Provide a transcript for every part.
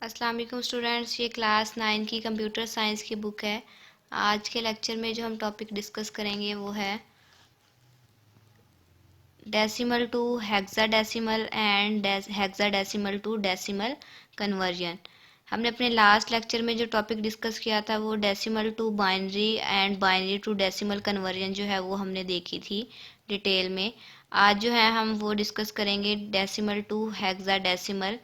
अस्सलाम वालेकुम स्टूडेंट्स, ये क्लास 9 की कंप्यूटर साइंस की बुक है। आज के लेक्चर में जो हम टॉपिक डिस्कस करेंगे वो है decimal to hexadecimal and hexadecimal to decimal conversion. हमने अपने लास्ट लेक्चर में जो टॉपिक डिस्कस किया था वो decimal to binary and binary to decimal conversion जो है वो हमने देखी थी डिटेल में। आज जो है हम वो डिस्कस करेंगे decimal to hexadecimal.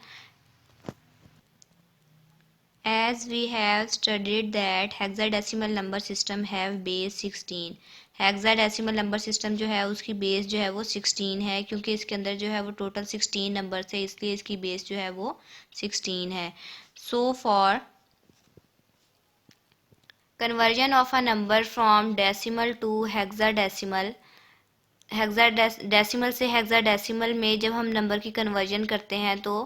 As we have studied that hexadecimal number system have base 16। Hexadecimal number system जो है उसकी बेस जो है वो 16 है, क्योंकि इसके अंदर जो है वो टोटल 16 नंबर है, इसलिए इसकी बेस जो है वो 16 है। So for conversion of a number from decimal to hexadecimal, hexadecimal से हेक्साडेसिमल में जब हम नंबर की कन्वर्जन करते हैं तो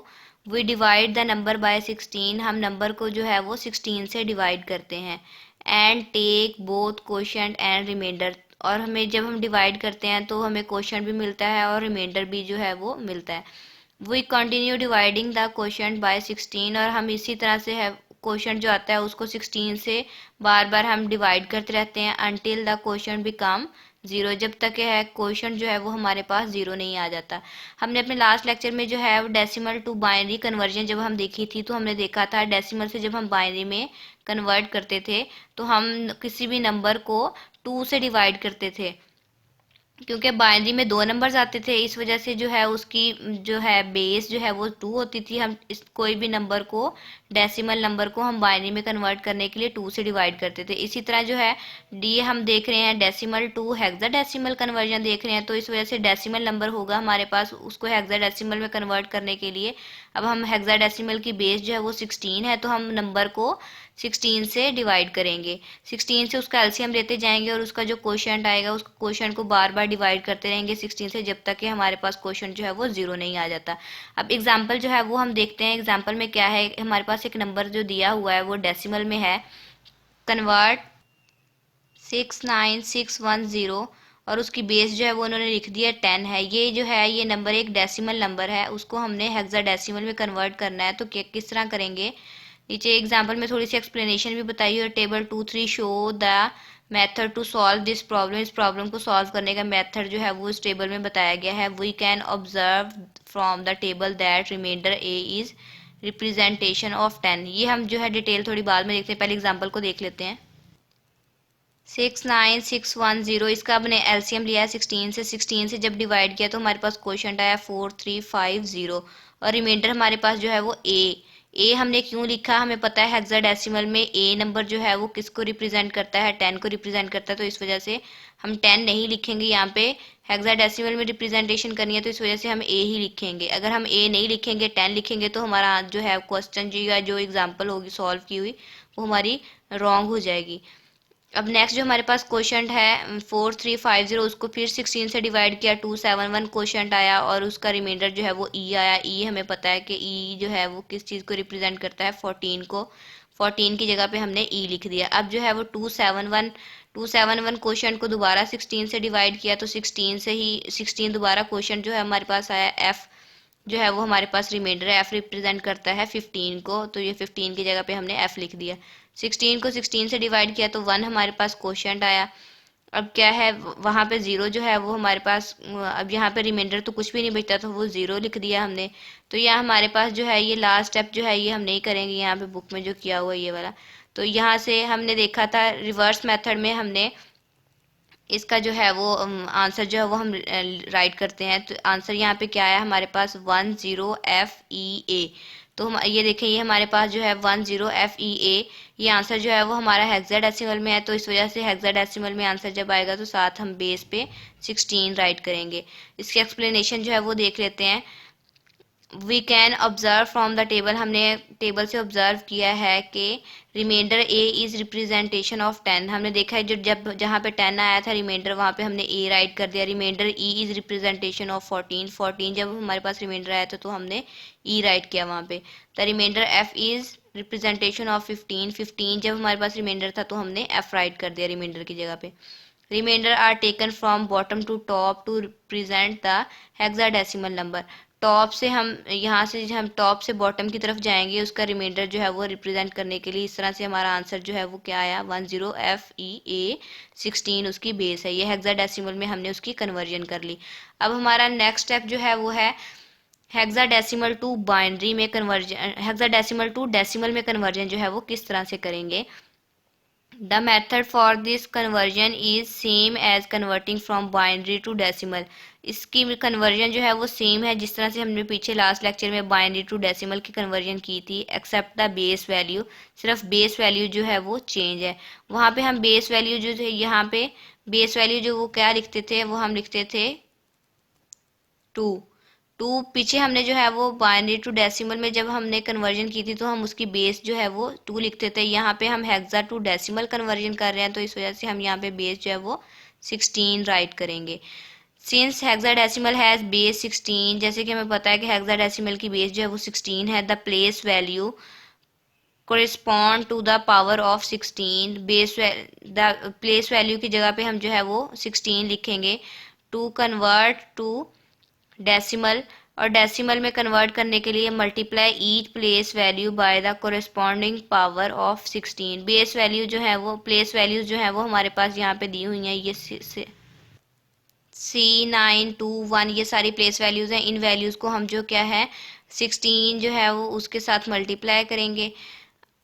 we divide the number by 16। हम नंबर को जो है वो 16 से डिवाइड करते हैं। And take both quotient and remainder. और हमें जब हम डिवाइड करते हैं तो हमें कोशेंट भी मिलता है और रिमाइंडर भी जो है वो मिलता है। We continue dividing the quotient by 16। और हम इसी तरह से है कोशेंट जो आता है उसको 16 से बार बार हम डिवाइड करते रहते हैं until the quotient become zero, जब तक है क्वेश्चन जो है वो हमारे पास ज़ीरो नहीं आ जाता। हमने अपने लास्ट लेक्चर में जो है वो डेसिमल टू बाइनरी कन्वर्जन जब हम देखी थी तो हमने देखा था डेसिमल से जब हम बाइनरी में कन्वर्ट करते थे तो हम किसी भी नंबर को 2 से डिवाइड करते थे, क्योंकि बाइनरी में 2 नंबर्स आते थे। इस वजह से जो है उसकी जो है बेस जो है वो 2 होती थी। हम इस कोई भी नंबर को डेसिमल नंबर को हम बाइनरी में कन्वर्ट करने के लिए 2 से डिवाइड करते थे। इसी तरह जो है डी हम देख रहे हैं डेसिमल टू हेक्साडेसिमल कन्वर्जन देख रहे हैं, तो इस वजह से डेसिमल नंबर होगा हमारे पास, उसको हेक्साडेसिमल में कन्वर्ट करने के लिए अब हम हेक्साडेसिमल की बेस जो है वो 16 है, तो हम नंबर को 16 से डिवाइड करेंगे। 16 से उसका एलसीएम लेते जाएंगे और उसका जो क्वोशंट आएगा उस क्वोशंट को बार बार डिवाइड करते रहेंगे 16 से, जब तक कि हमारे पास क्वोशंट जो है वो ज़ीरो नहीं आ जाता। अब एग्जाम्पल जो है वो हम देखते हैं। एग्जाम्पल में क्या है, हमारे पास एक नंबर जो दिया हुआ है वो डेसिमल में है, कन्वर्ट 69610, और उसकी बेस जो है वो उन्होंने लिख दिया 10 है। ये जो है ये नंबर एक डेसिमल नंबर है, उसको हमने हेक्साडेसिमल में कन्वर्ट करना है, तो किस तरह करेंगे। नीचे एग्जाम्पल में थोड़ी सी एक्सप्लेनेशन भी बताई है। Table 2-3 show the method to solve this problem. इस प्रॉब्लम को सॉल्व करने का मेथड जो है वो इस टेबल में बताया गया है। We can observe from the table that remainder A is representation of 10। ये हम जो है डिटेल थोड़ी बाद में देखते हैं, पहले एग्जाम्पल को देख लेते हैं। 69610, इसका हमने एलसीएम लिया है 16 से। 16 से जब डिवाइड किया तो हमारे पास क्वोशंट आया 4350, और रिमाइंडर हमारे पास जो है वो ए हमने क्यों लिखा, हमें पता है हेक्साडेसिमल में ए नंबर जो है वो किसको रिप्रेजेंट करता है, 10 को रिप्रेजेंट करता है, तो इस वजह से हम 10 नहीं लिखेंगे यहाँ पे। हेक्साडेसिमल में रिप्रेजेंटेशन करनी है तो इस वजह से हम ए ही लिखेंगे। अगर हम ए नहीं लिखेंगे 10 लिखेंगे तो हमारा जो है क्वेश्चन जो या जो एग्जाम्पल होगी सॉल्व की हुई वो हमारी रॉन्ग हो जाएगी। अब नेक्स्ट जो हमारे पास क्वोशंट है 4350, उसको फिर 16 से डिवाइड किया 271 क्वोशंट आया, और उसका रिमाइंडर जो है वो ई आया। ई हमें पता है कि ई जो है वो किस चीज़ को रिप्रेजेंट करता है, 14 को। 14 की जगह पे हमने ई लिख दिया। अब जो है वो 271 क्वोशंट को दोबारा 16 से डिवाइड किया तो 16 से ही 16 दोबारा क्वोशंट जो है हमारे पास आया। एफ जो है वो हमारे पास रिमाइंडर है, एफ रिप्रेजेंट करता है 15 को, तो ये 15 की जगह पे हमने एफ लिख दिया। 16 को 16 से डिवाइड किया तो 1 हमारे पास क्वोशंट आया। अब क्या है वहाँ पे ज़ीरो जो है वो हमारे पास, अब यहाँ पे रिमाइंडर तो कुछ भी नहीं बचता, तो वो ज़ीरो लिख दिया हमने। तो यह हमारे पास जो है ये लास्ट स्टेप जो है ये हम नहीं करेंगे यहाँ पे बुक में जो किया हुआ है ये वाला। तो यहाँ से हमने देखा था रिवर्स मेथड में हमने इसका जो है वो आंसर जो है वो हम राइट करते हैं। तो आंसर यहाँ पे क्या है हमारे पास 10FEA। तो हम ये देखें ये हमारे पास जो है 10FEA, ये आंसर जो है वो हमारा हेक्साडेसिमल में है, तो इस वजह से हेक्साडेसिमल में आंसर जब आएगा तो साथ हम बेस पे 16 राइट करेंगे। इसकी एक्सप्लेनेशन जो है वो देख लेते हैं। We can observe from the table, हमने टेबल से ऑब्जर्व किया है कि remainder A is representation of 10। हमने देखा है जो जब जहाँ पे 10 आया था रिमाइंडर वहाँ पे हमने ए राइट कर दिया। Remainder E is representation of 14 जब हमारे पास रिमाइंडर आया था तो हमने ई राइट किया वहाँ पे। The remainder F is representation of 15 जब हमारे पास रिमाइंडर था तो हमने एफ राइट कर दिया रिमाइंडर की जगह पे। Remainder are taken from bottom to top to represent the hexadecimal number. Top से हम यहाँ से हम टॉप से बॉटम की तरफ जाएंगे, उसका रिमाइंडर जो है वो रिप्रेजेंट करने के लिए। इस तरह से हमारा आंसर जो है वो क्या आया 10FEA16 उसकी बेस है। ये हेक्साडेसिमल में हमने उसकी कन्वर्जन कर ली। अब हमारा नेक्स्ट स्टेप जो है वो है हेक्साडेसिमल टू बाइनरी में कन्वर्जन, हेक्साडेसिमल टू डेसिमल में कन्वर्जन जो है वो किस तरह से करेंगे। The method for this conversion is same as converting from binary to decimal। इसकी कन्वर्जन जो है वो सेम है जिस तरह से हमने पीछे लास्ट लेक्चर में बाइनरी टू डेसिमल की कन्वर्जन की थी, एक्सेप्ट द बेस वैल्यू। सिर्फ बेस वैल्यू जो है वो चेंज है। वहाँ पे हम बेस वैल्यू जो थे, यहाँ पे बेस वैल्यू जो वो क्या लिखते थे, वो हम लिखते थे 2। पीछे हमने जो है वो बाइनरी टू डेसिमल में जब हमने कन्वर्जन की थी तो हम उसकी बेस जो है वो 2 लिखते थे। यहाँ पे हम हेक्सा टू डेसिमल कन्वर्जन कर रहे हैं तो इस वजह से हम यहाँ पे बेस जो है वो 16 राइट करेंगे। सिंस हेक्साडेसिमल हैज़ बेस 16, जैसे कि हमें पता है कि हेक्साडेसिमल की बेस जो है वो 16 है, the place value correspond to the power of 16। The place value की जगह पे हम जो है वो 16 लिखेंगे टू कन्वर्ट टू डेसिमल। और डेसिमल में कन्वर्ट करने के लिए multiply each place value by the corresponding power of 16। Base value जो है वो प्लेस वैल्यूज जो है वो हमारे पास यहाँ पे दी हुई हैं, ये C921 ये सारी प्लेस वैल्यूज हैं। इन वैल्यूज को हम जो क्या है 16 जो है वो उसके साथ मल्टीप्लाई करेंगे।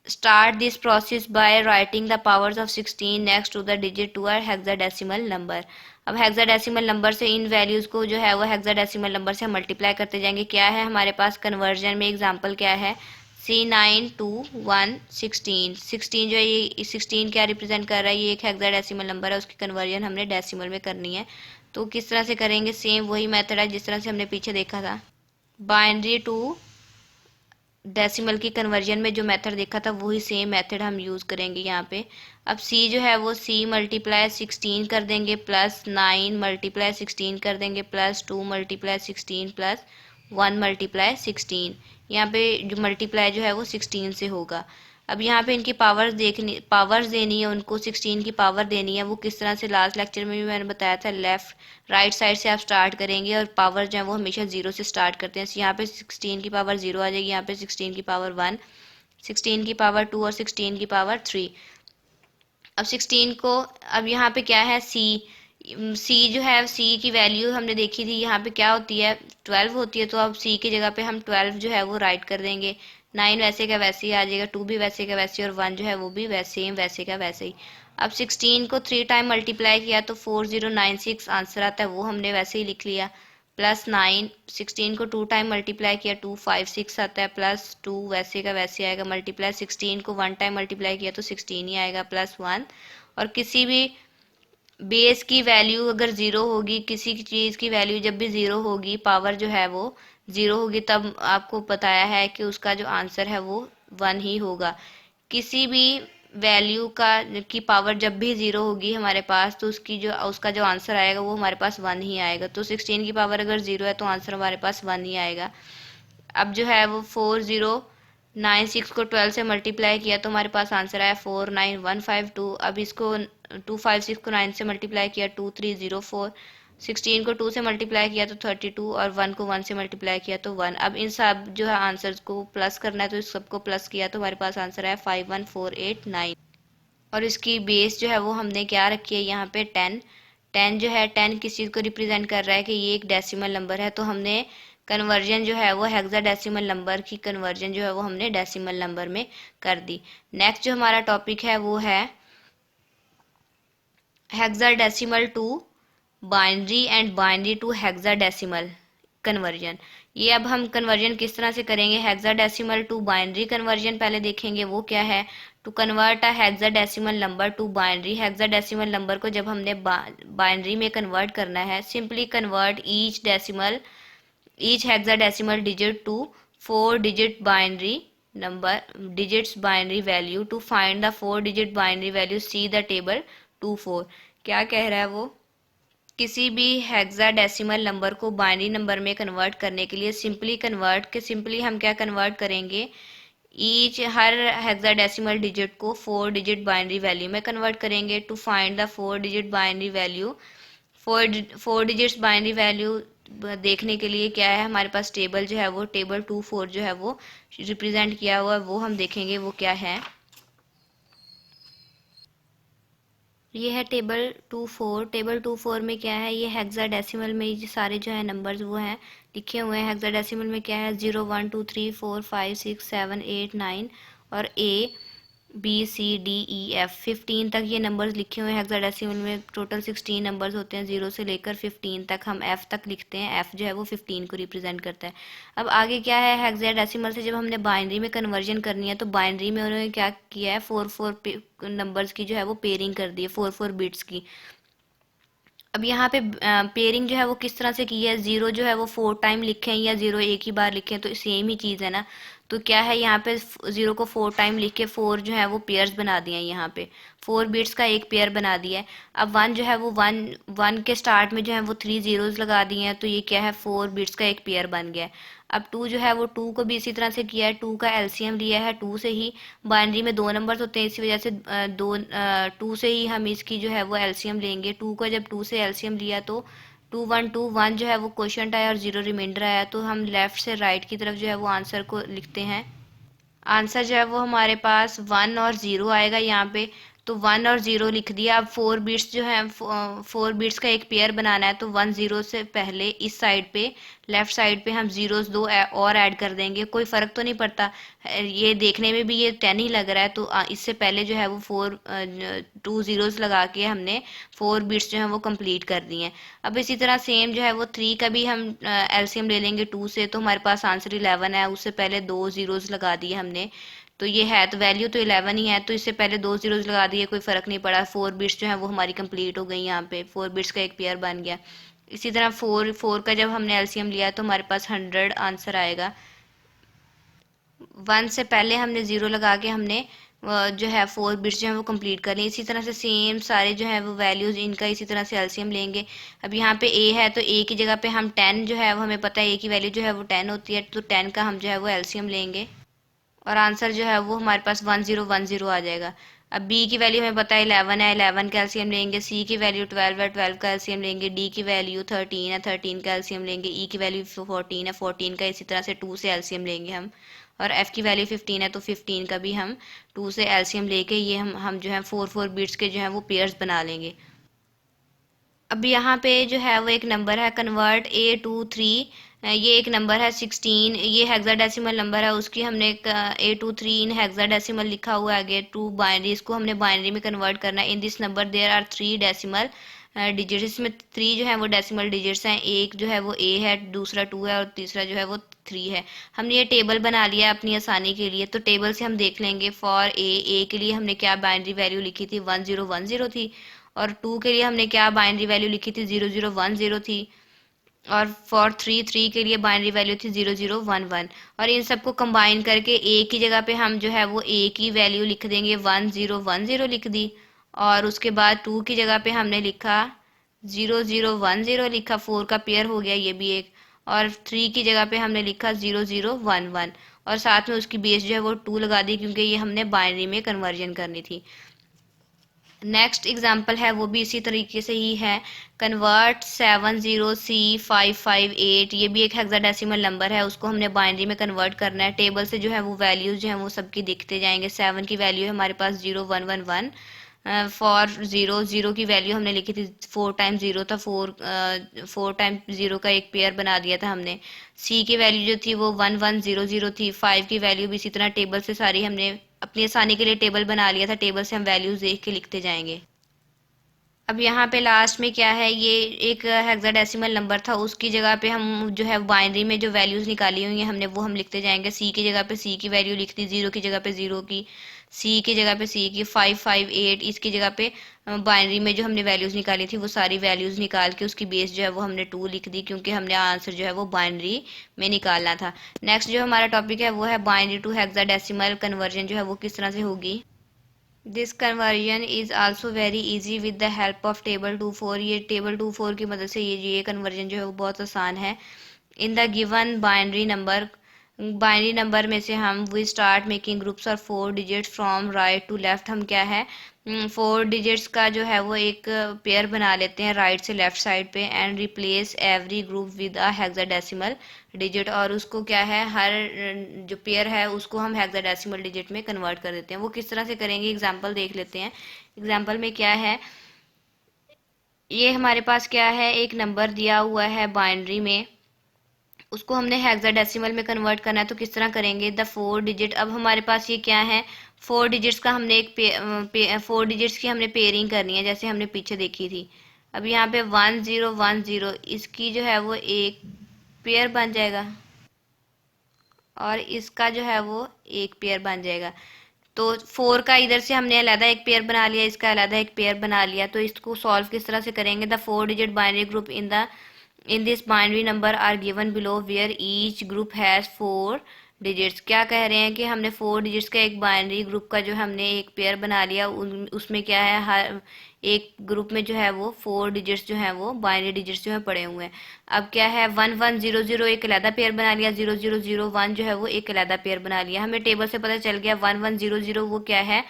Start this process by writing the powers of 16 next to the digit to our hexadecimal number. अब हेक्साडेसिमल नंबर से इन वैल्यूज को जो है वो हेक्साडेसिमल नंबर से मल्टीप्लाई करते जाएंगे। क्या है हमारे पास कन्वर्जन में एग्जांपल क्या है, C921 16। 16 जो है ये 16 क्या रिप्रेजेंट कर रहा है, ये एक हेक्साडेसिमल नंबर है, उसकी कन्वर्जन हमने डेसिमल में करनी है। तो किस तरह से करेंगे, सेम वही मेथड है जिस तरह से हमने पीछे देखा था। बाइनरी टू डेसिमल की कन्वर्जन में जो मेथड देखा था वही सेम मेथड हम यूज़ करेंगे यहाँ पे। अब C जो है वो C मल्टीप्लाई 16 कर देंगे प्लस 9 मल्टीप्लाई 16 कर देंगे प्लस 2 मल्टीप्लाई 16 प्लस 1 मल्टीप्लाई 16। यहाँ पे जो मल्टीप्लाई जो है वो 16 से होगा। अब यहाँ पे इनकी पावर्स देनी है, उनको 16 की पावर देनी है। वो किस तरह से लास्ट लेक्चर में भी मैंने बताया था, लेफ्ट राइट साइड से आप स्टार्ट करेंगे और पावर जो है वो हमेशा 0 से स्टार्ट करते हैं। यहाँ पे 16 की पावर 0 आ जाएगी, यहाँ पे 16 की पावर 1, 16 की पावर 2 और 16 की पावर 3। अब 16 को अब यहाँ पे क्या है C जो है C की वैल्यू हमने देखी थी, यहाँ पे क्या होती है 12 होती है। तो अब C की जगह पे हम 12 जो है वो राइट कर देंगे। 9 वैसे का वैसे ही आ जाएगा, 2 भी वैसे का वैसे और 1 जो है वो भी वैसे का वैसे ही। अब 16 को 3 टाइम मल्टीप्लाई किया तो 4096 आंसर आता है, वो हमने वैसे ही लिख लिया। प्लस 9, 16 को 2 टाइम मल्टीप्लाई किया 256 आता है, प्लस 2 वैसे का वैसे आएगा। मल्टीप्लाई 16 को 1 टाइम मल्टीप्लाई किया तो 16 ही आएगा प्लस 1। और किसी भी बेस की वैल्यू अगर ज़ीरो होगी, किसी की चीज़ की वैल्यू जब भी ज़ीरो होगी, पावर जो है वो ज़ीरो होगी, तब आपको बताया है कि उसका जो आंसर है वो 1 ही होगा। किसी भी वैल्यू की पावर जब भी ज़ीरो होगी हमारे पास तो उसका जो आंसर आएगा वो हमारे पास 1 ही आएगा। तो 16 की पावर अगर ज़ीरो है तो आंसर हमारे पास 1 ही आएगा। अब जो है वो 4096 को 12 से मल्टीप्लाई किया तो हमारे पास आंसर आया 49152। अब इसको 256 को 9 से मल्टीप्लाई किया 2304, 16 को 2 से मल्टीप्लाई किया तो 32 और 1 को 1 से मल्टीप्लाई किया तो 1। अब इन सब जो है आंसर्स को प्लस करना है तो इस सबको प्लस किया तो हमारे पास आंसर आया 51489। और इसकी बेस जो है वो हमने क्या रखी है यहाँ पे 10। 10 जो है 10 किस चीज़ को रिप्रेजेंट कर रहा है कि ये एक डेसिमल नंबर है, तो हमने कन्वर्जन जो है वो हेक्साडेसिमल नंबर की कन्वर्जन जो है वो हमने डेसिमल नंबर में कर दी। नेक्स्ट जो हमारा टॉपिक है वो है hexadecimal to binary and binary to hexadecimal conversion. ये अब हम कन्वर्जन किस तरह से करेंगे, हेक्साडेसिमल टू बाइनरी कन्वर्जन पहले देखेंगे वो क्या है। To convert a hexadecimal number to binary, hexadecimal number को जब हमने बाइनरी में कन्वर्ट करना है, simply convert each hexadecimal digit to 4 digit binary number digits binary value to find the 4 digit binary value, see the table 24। क्या कह रहा है वो, किसी भी हेक्साडेसिमल नंबर को बाइनरी नंबर में कन्वर्ट करने के लिए सिंपली हम क्या कन्वर्ट करेंगे, हर हेक्साडेसिमल डिजिट को 4 डिजिट बाइनरी वैल्यू में कन्वर्ट करेंगे। To find the 4 digit binary value, four digits binary value देखने के लिए क्या है, हमारे पास टेबल जो है वो टेबल 2 4 जो है वो रिप्रेजेंट किया हुआ है, वो हम देखेंगे वो क्या है। ये है टेबल 2 4। टेबल 2 4 में क्या है, ये हेक्साडेसिमल में ये सारे जो है नंबर्स वो हैं लिखे हुए हैं। हेक्साडेसिमल में क्या है, 0 1 2 3 4 5 6 7 8 9 और A B C D E F 15 तक ये नंबर्स लिखे हुए हैं हेक्साडेसिमल में। टोटल 16 नंबर्स होते हैं, 0 से लेकर 15 तक। हम F तक लिखते हैं, F जो है वो 15 को रिप्रेजेंट करता है। अब आगे क्या है, हेक्साडेसिमल से जब हमने बाइनरी में कन्वर्जन करनी है तो बाइनरी में उन्होंने क्या किया है, 4 4 नंबर्स की जो है वो पेयरिंग कर दी है, 4 4 बिट्स की। अब यहाँ पे पेयरिंग जो है वो किस तरह से की है, जीरो जो है वो 4 टाइम लिखे हैं या जीरो एक ही बार लिखे हैं, तो सेम ही चीज़ है ना। तो क्या है, यहाँ पे जीरो को 4 टाइम लिख के 4 जो है वो पेयर्स बना दिए हैं, यहाँ पे 4 बिट्स का एक पेयर बना दिया है। अब 1 जो है वो वन वन के स्टार्ट में जो है वो 3 zeros लगा दिए हैं, तो ये क्या है, 4 बिट्स का एक पेयर बन गया है। अब 2 जो है वो 2 को भी इसी तरह से किया है, 2 का एलसीएम लिया है 2 से ही। बाइनरी में 2 नंबर्स होते हैं, इसी वजह से 2 से ही हम इसकी जो है वो एलसीएम लेंगे। 2 को जब 2 से एलसीएम लिया तो 2 1 2 1 जो है वो क्वोशंट आया और 0 रिमाइंडर आया, तो हम लेफ़्ट से राइट की तरफ जो है वो आंसर को लिखते हैं। आंसर जो है वो हमारे पास 1 और 0 आएगा यहाँ पे। तो 1 और 0 लिख दिया। अब 4 बिट्स जो है, 4 बिट्स का एक पेयर बनाना है, तो 1 0 से पहले इस साइड पे लेफ्ट साइड पे हम जीरोस दो और ऐड कर देंगे, कोई फ़र्क तो नहीं पड़ता। ये देखने में भी ये 10 ही लग रहा है, तो इससे पहले जो है वो 2 zeros लगा के हमने 4 बिट्स जो है वो कंप्लीट कर दिए हैं। अब इसी तरह सेम जो है वो 3 का भी हम एलसीएम ले लेंगे 2 से, तो हमारे पास आंसर 11 है। उससे पहले 2 zeros लगा दिए हमने, तो ये है तो वैल्यू तो 11 ही है, तो इससे पहले 2 zeros लगा दिए, कोई फ़र्क नहीं पड़ा। 4 बिट्स जो है वो हमारी कंप्लीट हो गई, यहाँ पे 4 बिट्स का एक पेयर बन गया। इसी तरह 4 4 का जब हमने एलसीएम लिया तो हमारे पास 100 आंसर आएगा। 1 से पहले हमने 0 लगा के हमने जो है 4 बिट्स जो है वो कंप्लीट कर ली। इसी तरह से सेम सारे जो है वो वैल्यूज़ इनका इसी तरह से एलसीएम लेंगे। अब यहाँ पे ए है, तो ए की जगह पे हम 10 जो है वो हमें पता है ए की वैल्यू जो है वो 10 होती है, तो 10 का हम जो है वो एलसीएम लेंगे और आंसर जो है वो हमारे पास 1010 आ जाएगा। अब बी की वैल्यू हमें पता है 11 है, 11 का एलसीएम लेंगे। सी की वैल्यू 12 है, 12 का एलसीएम लेंगे। डी की वैल्यू 13 है, 13 का एलसीएम लेंगे। ई की वैल्यू 14 है, 14 का इसी तरह से 2 से एलसीएम लेंगे हम। और एफ की वैल्यू 15 है, तो 15 का भी हम 2 से एलसीएम लेके ये हम जो है 4 4 बिट्स के जो है वो पेयर्स बना लेंगे। अब यहाँ पे जो है वो एक नंबर है कन्वर्ट A23, ये एक नंबर है 16, ये हेक्साडेसिमल नंबर है, उसकी हमने A23 इन हेक्साडेसिमल लिखा हुआ है आगे। टू बाइनरी, इसको हमने बाइनरी में कन्वर्ट करना है। In this number there are 3 decimal digits, इसमें 3 जो है वो डेसिमल डिजिट्स हैं। एक जो है वो A है, दूसरा 2 है और तीसरा जो है वो 3 है। हमने ये टेबल बना लिया अपनी आसानी के लिए, तो टेबल से हम देख लेंगे। फॉर ए के लिए हमने क्या बाइनरी वैल्यू लिखी थी, 1010 थी। और 2 के लिए हमने क्या बाइनरी वैल्यू लिखी थी, 0010 थी। और फॉर 3 के लिए बाइनरी वैल्यू थी 0011। और इन सबको कंबाइन करके ए की जगह पे हम जो है वो ए की वैल्यू लिख देंगे, 1010 लिख दी। और उसके बाद 2 की जगह पे हमने लिखा 0010 लिखा, 4 का पेयर हो गया ये भी एक। और 3 की जगह पे हमने लिखा 0011 और साथ में उसकी बेस जो है वो 2 लगा दी, क्योंकि ये हमने बाइनरी में कन्वर्जन करनी थी। नेक्स्ट एग्जाम्पल है वो भी इसी तरीके से ही है। कन्वर्ट 70C558, ये भी एक हेक्साडेसिमल नंबर है, उसको हमने बाइनरी में कन्वर्ट करना है। टेबल से जो है वो वैल्यूज जो है वो सबकी दिखते जाएंगे। 7 की वैल्यू है हमारे पास 0111। फॉर ज़ीरो की वैल्यू हमने लिखी थी 4 टाइम ज़ीरो था, 4 टाइम ज़ीरो का एक पेयर बना दिया था हमने। सी की वैल्यू जो थी वो 1100 थी। 5 की वैल्यू भी इसी तरह टेबल से सारी हमने अपनी आसानी के लिए टेबल बना लिया था, टेबल से हम वैल्यूज देख के लिखते जाएंगे। अब यहाँ पे लास्ट में क्या है, ये एक हेक्साडेसिमल नंबर था, उसकी जगह पे हम जो है बाइनरी में जो वैल्यूज़ निकाली हुई हैं हमने वो हम लिखते जाएंगे। सी की जगह पे सी की वैल्यू लिख दी, 0 की जगह पे 0 की, सी की जगह पे सी की, 558 इसकी जगह पे बाइनरी में जो हमने वैल्यूज़ निकाली थी वो सारी वैल्यूज़ निकाल के उसकी बेस जो है वो हमने 2 लिख दी, क्योंकि हमने आंसर जो है वो बाइनरी में निकालना था। नेक्स्ट जो हमारा टॉपिक है वो है बाइनरी टू हेक्साडेसिमल कन्वर्जन जो है वो किस तरह से होगी। This conversion is also very easy with the help of table 2 4, ये टेबल 2 4 की मदद से ये कन्वर्जन जो है वो बहुत आसान है। In the given binary number binary number में से हम we start making groups of 4 digits from right to left. हम क्या है 4 डिजिट्स का जो है वो एक पेयर बना लेते हैं राइट से लेफ्ट साइड पे, and replace every group with a hexadecimal digit. और उसको क्या है हर जो पेयर है उसको हम हेक्साडेसिमल डिजिट में कन्वर्ट कर देते हैं। वो किस तरह से करेंगे एग्जांपल देख लेते हैं। एग्जांपल में क्या है, ये हमारे पास क्या है एक नंबर दिया हुआ है बाइनरी में, उसको हमने हेक्साडेसिमल में कन्वर्ट करना है। तो किस तरह करेंगे, द 4 डिजिट। अब हमारे पास ये क्या है 4 डिजिट्स का हमने एक 4 डिजिट्स की हमने पेयरिंग करनी है जैसे हमने पीछे देखी थी। अब यहाँ पे 1010 इसकी जो है वो एक पेयर बन जाएगा और इसका जो है वो एक पेयर बन जाएगा। तो 4 का इधर से हमने अलग एक पेयर बना लिया, इसका अलग एक पेयर बना लिया। तो इसको सॉल्व किस तरह से करेंगे, the 4 digit binary group in this binary number are given below where each group has 4 digits. क्या कह रहे हैं कि हमने 4 डिजिट्स का एक बाइनरी ग्रुप का जो हमने एक पेयर बना लिया, उसमें क्या है हर एक ग्रुप में जो है वो 4 डिजिट्स जो है वो बाइनरी डिजिट्स जो है पड़े हुए हैं। अब क्या है 1100 एक अलहदा पेयर बना लिया, 0001 जो है वो एक अलहदा पेयर बना लिया। हमें टेबल से पता चल गया 1100 वो क्या है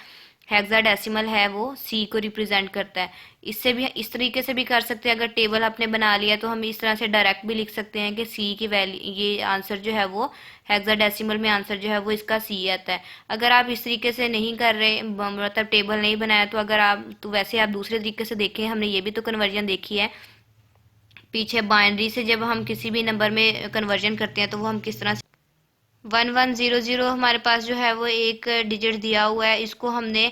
हेक्साडेसिमल है, वो सी को रिप्रेजेंट करता है। इससे भी इस तरीके से भी कर सकते हैं, अगर टेबल आपने बना लिया तो हम इस तरह से डायरेक्ट भी लिख सकते हैं कि सी की वैल्यू ये आंसर जो है वो हेक्साडेसिमल में आंसर जो है वो इसका सी आता है। अगर आप इस तरीके से नहीं कर रहे मतलब टेबल नहीं बनाया तो अगर आप तो वैसे आप दूसरे तरीके से देखें, हमने ये भी तो कन्वर्जन देखी है पीछे बाइनरी से जब हम किसी भी नंबर में कन्वर्जन करते हैं तो वो हम किस तरह से 1100 हमारे पास जो है वो एक डिजिट दिया हुआ है, इसको हमने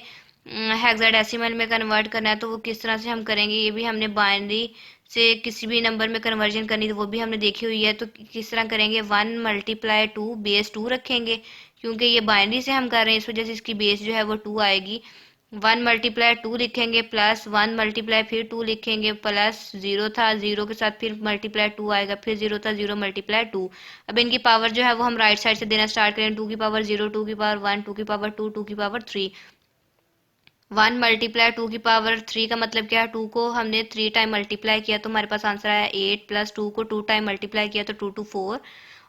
हेक्साडेसिमल में कन्वर्ट करना है। तो वो किस तरह से हम करेंगे, ये भी हमने बाइनरी से किसी भी नंबर में कन्वर्जन करनी तो वो भी हमने देखी हुई है। तो किस तरह करेंगे 1 × 2 बेस 2 रखेंगे, क्योंकि ये बाइनरी से हम कर रहे हैं इस वजह से इसकी बेस जो है वो 2 आएगी। 1 × 2 लिखेंगे प्लस 1 फिर 2 लिखेंगे प्लस 0 था 0 के साथ फिर मल्टीप्लाई 2 आएगा, फिर 0 था 0 × 2। अब इनकी पावर जो है वो हम राइट साइड से देना स्टार्ट करें, 2 की पावर 0, 2 की पावर 1, 2 की पावर 2, 2 की पावर 3। 1 × 2 का मतलब क्या है, 2 को हमने 3 टाइम मल्टीप्लाई किया तो हमारे पास आंसर आया 8, प्लस 2 को 2 टाइम मल्टीप्लाई किया तो 2 2 4।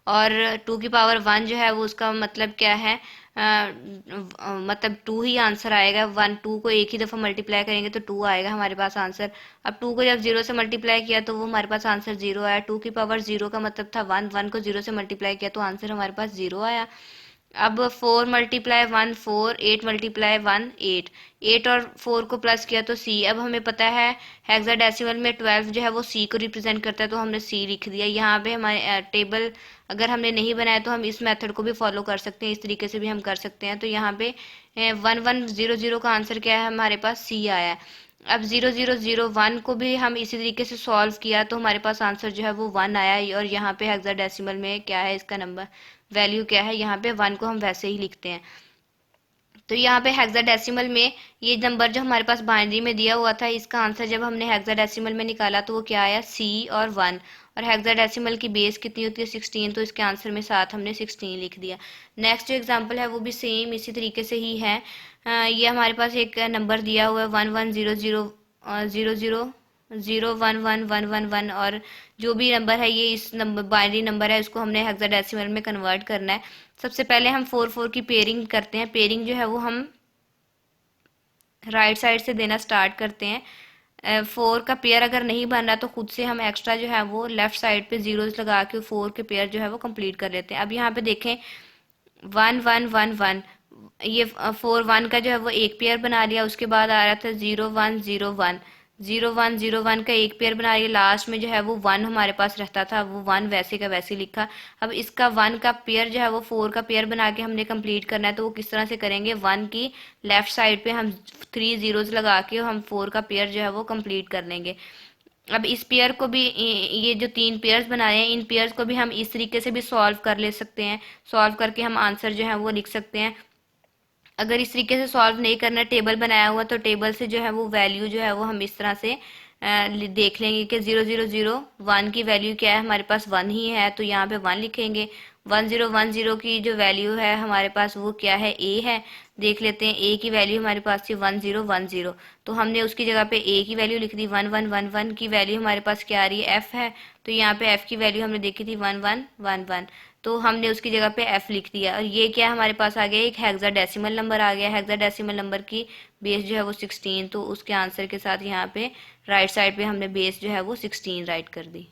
और 2 की पावर 1 जो है वो उसका मतलब क्या है मतलब 2 ही आंसर आएगा। 2 को एक ही दफ़ा मल्टीप्लाई करेंगे तो 2 आएगा हमारे पास आंसर। अब 2 को जब 0 से मल्टीप्लाई किया तो वो हमारे पास आंसर 0 आया। 2 की पावर 0 का मतलब था 1 को 0 से मल्टीप्लाई किया तो आंसर हमारे पास 0 आया। अब 4 × 1 4, 8 × 1 8, 8 और 4 को प्लस किया तो सी। अब हमें पता है हेक्साडेसिमल में 12 जो है वो सी को रिप्रेजेंट करता है तो हमने सी लिख दिया। यहाँ पे हमारे टेबल अगर हमने नहीं बनाया तो हम इस मेथड को भी फॉलो कर सकते हैं, इस तरीके से भी हम कर सकते हैं। तो यहाँ पे 1100 का आंसर क्या है हमारे पास सी आया है। अब 0001 को भी हम इसी तरीके से सॉल्व किया तो हमारे पास आंसर जो है वो 1 आया। और यहाँ पे हेक्साडेसिमल में क्या है इसका नंबर वैल्यू क्या है, यहाँ पे 1 को हम वैसे ही लिखते हैं। तो यहाँ पे हेक्साडेसिमल में ये नंबर जो हमारे पास बाइनरी में दिया हुआ था इसका आंसर जब हमने हेक्साडेसिमल में निकाला तो वो क्या आया सी और 1। और हेक्साडेसिमल की बेस कितनी होती है 16, तो इसके आंसर में साथ हमने 16 लिख दिया। नेक्स्ट जो एग्जांपल है वो भी सेम इसी तरीके से ही है। ये हमारे पास एक नंबर दिया हुआ है 1100 और जो भी नंबर है ये इस नंबर बाइनरी नंबर है, इसको हमने हेक्साडेसिमल में कन्वर्ट करना है। सबसे पहले हम 4 की पेयरिंग करते हैं। पेयरिंग जो है वो हम राइट साइड से देना स्टार्ट करते हैं। 4 का पेयर अगर नहीं बन रहा तो खुद से हम एक्स्ट्रा जो है वो लेफ्ट साइड पे जीरोस लगा के 4 के पेयर जो है वो कंप्लीट कर लेते हैं। अब यहाँ पे देखें 1111, ये 4 1 का जो है वो एक पेयर बना लिया, उसके बाद आ रहा था 0101, 0101 का एक पेयर बना लिया, लास्ट में जो है वो 1 हमारे पास रहता था, वो 1 वैसे का वैसे लिखा। अब इसका 1 का पेयर जो है वो 4 का पेयर बना के हमने कंप्लीट करना है। तो वो किस तरह से करेंगे 1 की लेफ्ट साइड पे हम 3 जीरोस लगा के हम 4 का पेयर जो है वो कंप्लीट कर लेंगे। अब इस पेयर को भी ये जो 3 पेयर्स बनाए हैं इन पेयर्स को भी हम इस तरीके से भी सॉल्व कर ले सकते हैं। सॉल्व करके हम आंसर जो है वो लिख सकते हैं। अगर इस तरीके से सॉल्व नहीं करना टेबल बनाया हुआ तो टेबल से जो है वो वैल्यू जो है वो हम इस तरह से देख लेंगे कि 0001 की वैल्यू क्या है, हमारे पास 1 ही है तो यहाँ पे 1 लिखेंगे। 1010 की जो वैल्यू है हमारे पास वो क्या है, ए है। देख लेते हैं, ए की वैल्यू हमारे पास थी 1010, तो हमने उसकी जगह पे ए की वैल्यू लिख दी। 1111 की वैल्यू हमारे पास क्या आ रही है, एफ है, तो यहाँ पे एफ की वैल्यू हमने देखी थी 1111, तो हमने उसकी जगह पे एफ लिख दिया। और ये क्या हमारे पास आ गया, एक हेक्साडेसिमल नंबर आ गया। हेक्साडेसिमल नंबर की बेस जो है वो 16, तो उसके आंसर के साथ यहाँ पे राइट साइड पे हमने बेस जो है वो 16 राइट कर दी।